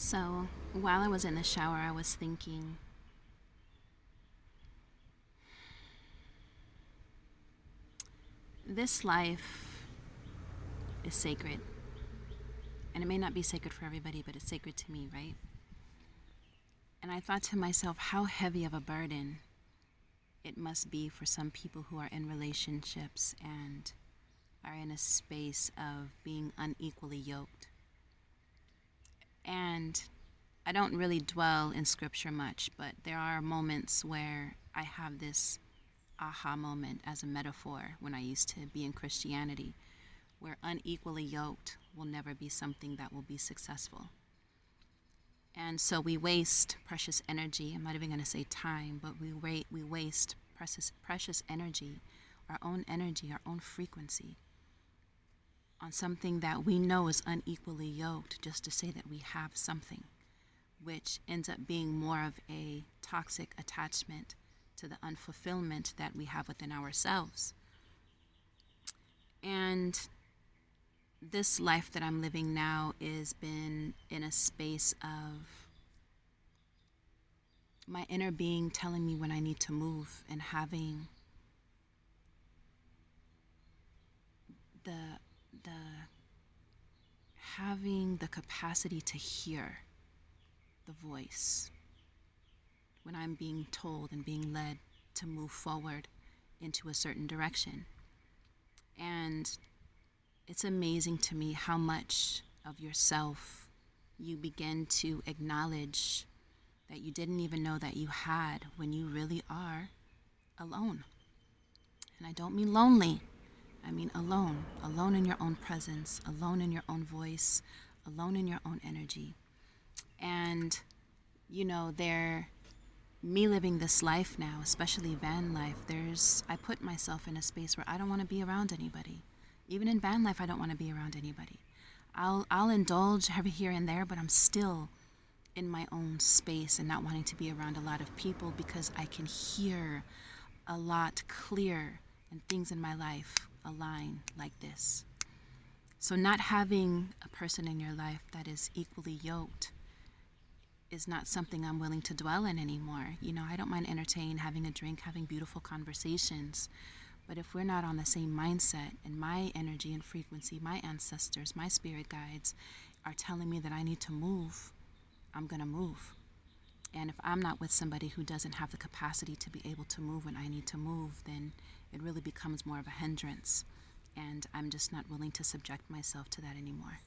So, while I was in the shower, I was thinking, this life is sacred. And it may not be sacred for everybody, but it's sacred to me, right? And I thought to myself, how heavy of a burden it must be for some people who are in relationships and are in a space of being unequally yoked. And I don't really dwell in scripture much, but there are moments where I have this aha moment as a metaphor when I used to be in Christianity, where unequally yoked will never be something that will be successful. And so we waste precious energy. I'm not even going to say time, but we waste precious energy, our own frequency, on something that we know is unequally yoked just to say that we have something, which ends up being more of a toxic attachment to the unfulfillment that we have within ourselves. And this life that I'm living now is been in a space of my inner being telling me when I need to move, and having the having the capacity to hear the voice when I'm being told and being led to move forward into a certain direction. And it's amazing to me how much of yourself you begin to acknowledge that you didn't even know that you had when you really are alone. And I don't mean lonely, I mean alone. Alone in your own presence, alone in your own voice, alone in your own energy. And, me living this life now, especially van life, I put myself in a space where I don't want to be around anybody. Even in van life, I don't want to be around anybody. I'll indulge every here and there, but I'm still in my own space and not wanting to be around a lot of people, because I can hear a lot clearer and things in my life align like this. So not having a person in your life that is equally yoked is not something I'm willing to dwell in anymore. I don't mind entertaining, having a drink, having beautiful conversations. But if we're not on the same mindset, and my energy and frequency, my ancestors, my spirit guides are telling me that I need to move, I'm going to move. And if I'm not with somebody who doesn't have the capacity to be able to move when I need to move, then it really becomes more of a hindrance. And I'm just not willing to subject myself to that anymore.